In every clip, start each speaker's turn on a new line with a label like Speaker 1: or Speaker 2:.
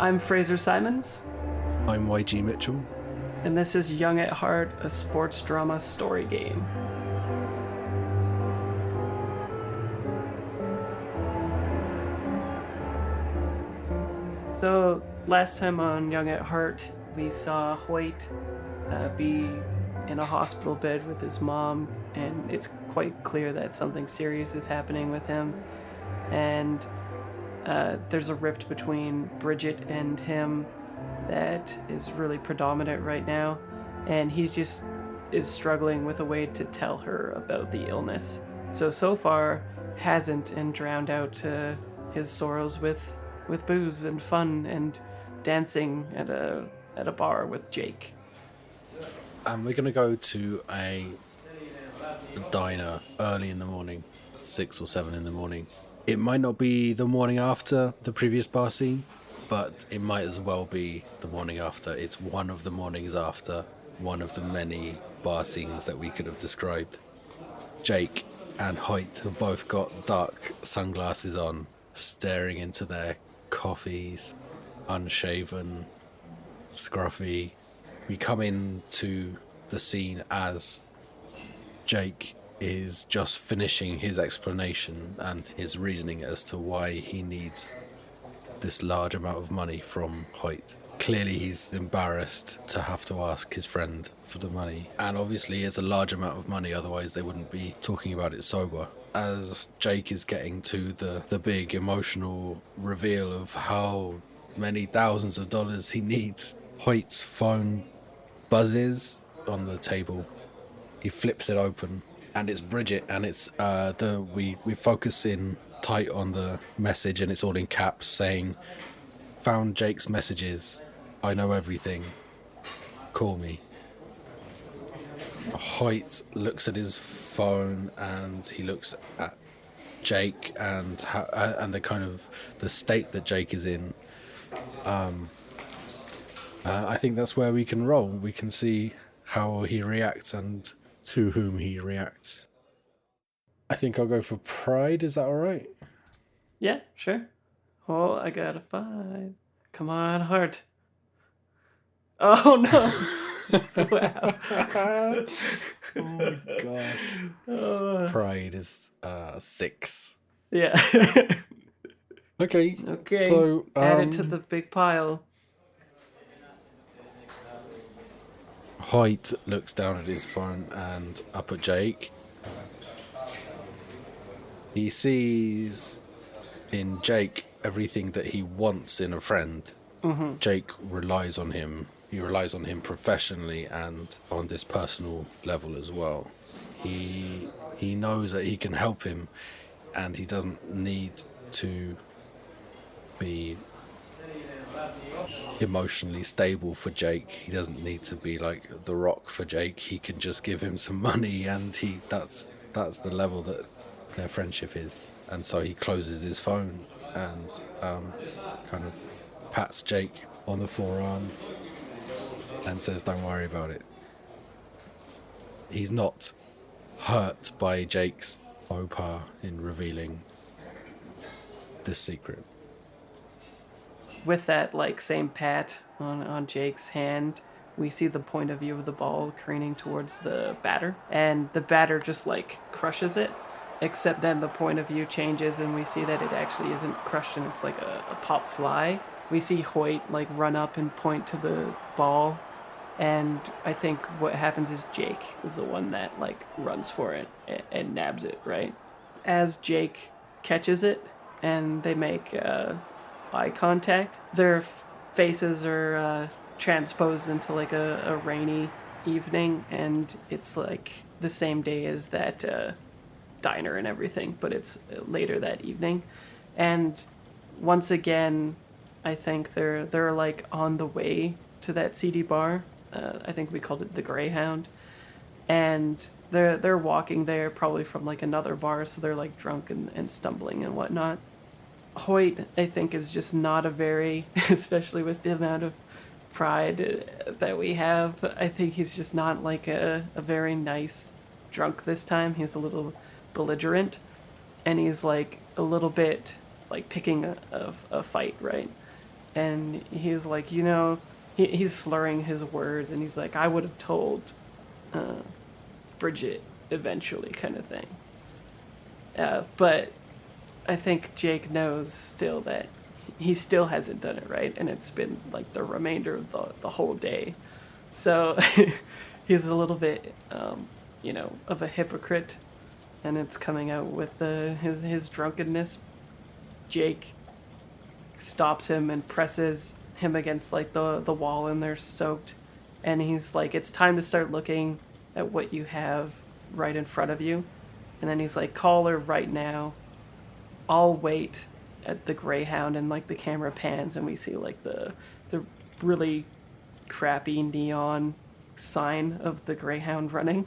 Speaker 1: I'm Fraser Simons,
Speaker 2: I'm YG Mitchell.
Speaker 1: and this is Young at Heart, a sports drama story game. So, last time on Young at Heart, we saw Hoyt be in a hospital bed with his mom, and it's quite clear that something serious is happening with him. And there's a rift between Bridget and him that is really predominant right now, and he's just is struggling with a way to tell her about the illness. So far hasn't, and drowned out his sorrows with booze and fun and dancing at a bar with Jake.
Speaker 2: And we're going to go to a diner early in the morning, 6 or 7 in the morning. It might not be the morning after the previous bar scene, but it might as well be the morning after. It's one of the mornings after one of the many bar scenes that we could have described. Jake and Hoyt have both got dark sunglasses on, staring into their coffees, unshaven, scruffy. We come into the scene as Jake is just finishing his explanation and his reasoning as to why he needs this large amount of money from Hoyt. Clearly he's embarrassed to have to ask his friend for the money, and obviously it's a large amount of money, otherwise they wouldn't be talking about it sober. As Jake is getting to the big emotional reveal of how many thousands of dollars he needs, Hoyt's phone buzzes on the table. He flips it open, and it's Bridget, and it's we focus in tight on the message, and it's all in caps saying, "Found Jake's messages. I know everything. Call me." Hoyt looks at his phone, and he looks at Jake and the kind of the state that Jake is in. I think that's where we can roll. We can see how he reacts and to whom he reacts. I think I'll go for pride. Is that all right?
Speaker 1: Yeah, sure. Oh, I got a 5. Come on, Heart. Oh no! Wow.
Speaker 2: Oh my gosh. Pride is 6.
Speaker 1: Yeah.
Speaker 2: Okay.
Speaker 1: Okay.
Speaker 2: So
Speaker 1: add it to the big pile.
Speaker 2: Hoyt looks down at his phone and up at Jake. He sees in Jake everything that he wants in a friend. Mm-hmm. Jake relies on him. He relies on him professionally and on this personal level as well. He knows that he can help him, and he doesn't need to be emotionally stable for Jake. He doesn't need to be like the Rock for Jake. He can just give him some money, and that's the level that their friendship is. And so he closes his phone and kind of pats Jake on the forearm and says, "Don't worry about it." He's not hurt by Jake's faux pas in revealing this secret.
Speaker 1: With that same pat on Jake's hand, we see the point of view of the ball craning towards the batter, and the batter just crushes it, except then the point of view changes and we see that it actually isn't crushed and it's like a pop fly. We see Hoyt run up and point to the ball, and I think what happens is Jake is the one that runs for it and nabs it, right? As Jake catches it and they make eye contact, their faces are transposed into a rainy evening, and it's the same day as that diner and everything, but it's later that evening. And once again, I think they're on the way to that seedy bar. I think we called it the Greyhound, and they're walking there probably from another bar, so they're drunk and stumbling and whatnot. Hoyt, I think, is just not a very, especially with the amount of pride that we have, I think he's just not a very nice drunk this time. He's a little belligerent, and he's a little bit picking a fight, right? and he's like, he's slurring his words, and he's like, I would have told Bridget eventually, kind of thing. But I think Jake knows still that he still hasn't done it, right? And it's been like the remainder of the whole day. So he's a little bit, of a hypocrite, and it's coming out with his drunkenness. Jake stops him and presses him against like the wall, and they're soaked. And he's like, it's time to start looking at what you have right in front of you. And then he's like, call her right now. I'll wait at the Greyhound. And like the camera pans and we see like the really crappy neon sign of the Greyhound running.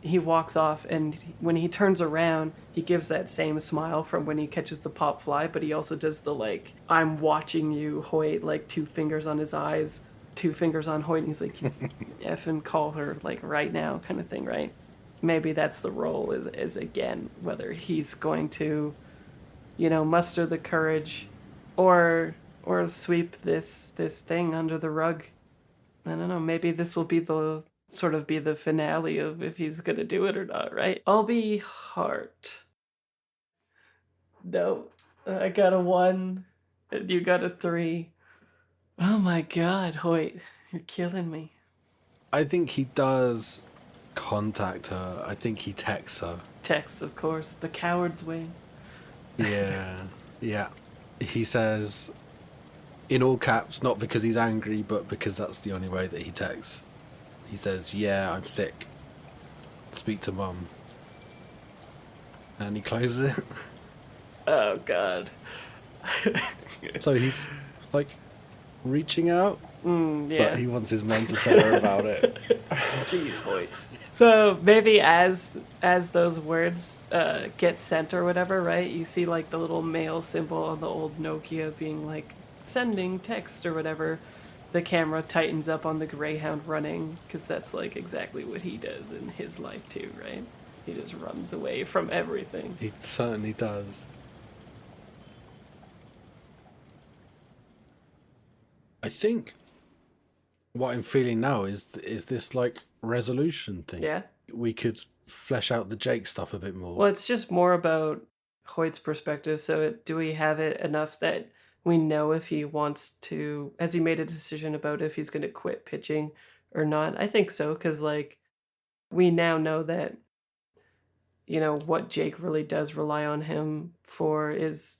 Speaker 1: He walks off, and when he turns around, he gives that same smile from when he catches the pop fly, but he also does the like, I'm watching you, Hoyt, like 2 fingers on his eyes, 2 fingers on Hoyt, and he's like, effing call her like right now, kind of thing, right? Maybe that's the role, is again, whether he's going to, muster the courage or sweep this thing under the rug. I don't know, maybe this will be the finale of if he's gonna do it or not, right? I'll be Heart. No, I got a 1, and you got a 3. Oh my god, Hoyt, you're killing me.
Speaker 2: I think he does contact her. I think he texts her.
Speaker 1: Texts, of course, the coward's way.
Speaker 2: Yeah, yeah. He says, in all caps, not because he's angry, but because that's the only way that he texts. He says, yeah, I'm sick. Speak to Mum. And he closes it.
Speaker 1: Oh, God.
Speaker 2: So he's, like, reaching out.
Speaker 1: Yeah.
Speaker 2: But he wants his mum to tell her about it.
Speaker 1: Jeez, Hoyt. So maybe as those words get sent or whatever, right? You see, like, the little mail symbol on the old Nokia being, like, sending text or whatever. The camera tightens up on the Greyhound running, because that's like exactly what he does in his life too, right? He just runs away from everything.
Speaker 2: He certainly does. I think what I'm feeling now is this like resolution thing.
Speaker 1: Yeah.
Speaker 2: We could flesh out the Jake stuff a bit more.
Speaker 1: Well, it's just more about Hoyt's perspective. So do we have it enough that we know if he wants to, has he made a decision about if he's going to quit pitching or not? I think so, because like we now know that, what Jake really does rely on him for is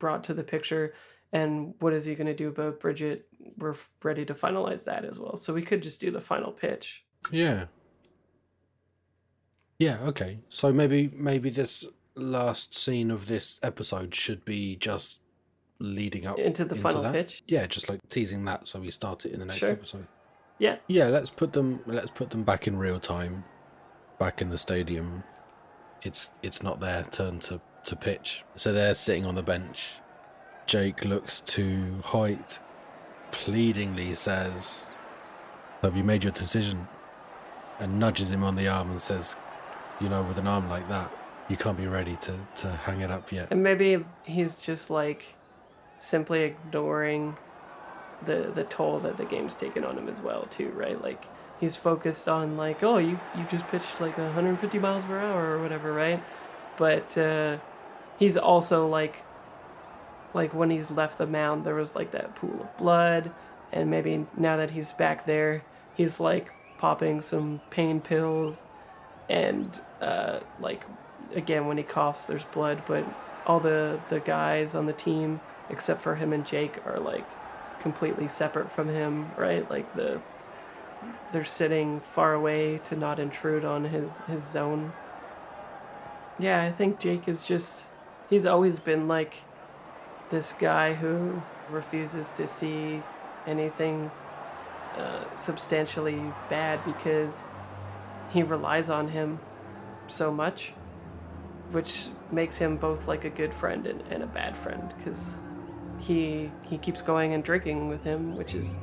Speaker 1: brought to the picture. And what is he going to do about Bridget? We're ready to finalize that as well. So we could just do the final pitch.
Speaker 2: Yeah. Yeah, okay. So maybe this last scene of this episode should be just leading up
Speaker 1: into the final
Speaker 2: that.
Speaker 1: Pitch.
Speaker 2: Yeah, just like teasing that so we start it in the next episode.
Speaker 1: Yeah.
Speaker 2: Yeah, let's put them back in real time, back in the stadium. It's not their turn to pitch. So they're sitting on the bench. Jake looks to Hoyt, pleadingly says, have you made your decision? And nudges him on the arm and says, with an arm like that, you can't be ready to hang it up yet.
Speaker 1: And maybe he's just like simply ignoring the toll that the game's taken on him as well too, right? Like he's focused on like, oh, you just pitched like 150 miles per hour or whatever, right? But he's also like when he's left the mound, there was like that pool of blood, and maybe now that he's back there, he's like popping some pain pills, and like again when he coughs there's blood, but all the guys on the team except for him and Jake are like completely separate from him, right? Like they're sitting far away to not intrude on his zone. Yeah, I think Jake is just, he's always been like this guy who refuses to see anything substantially bad because he relies on him so much, which makes him both like a good friend and a bad friend, because he keeps going and drinking with him, which is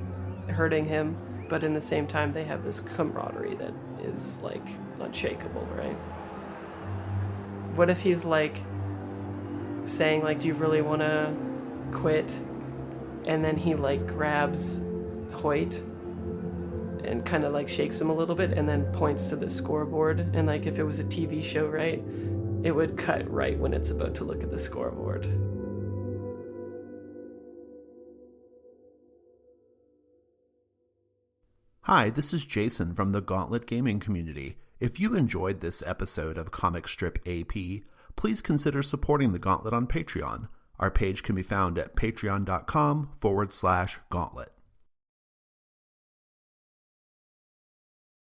Speaker 1: hurting him, but in the same time they have this camaraderie that is like unshakable, right? What if he's like saying like, do you really want to quit and then he like grabs Hoyt and kind of like shakes him a little bit and then points to the scoreboard. And like if it was a TV show, right, it would cut right when it's about to look at the scoreboard.
Speaker 3: Hi, this is Jason from the Gauntlet Gaming Community. If you enjoyed this episode of Comic Strip AP, please consider supporting the Gauntlet on Patreon. Our page can be found at patreon.com/gauntlet.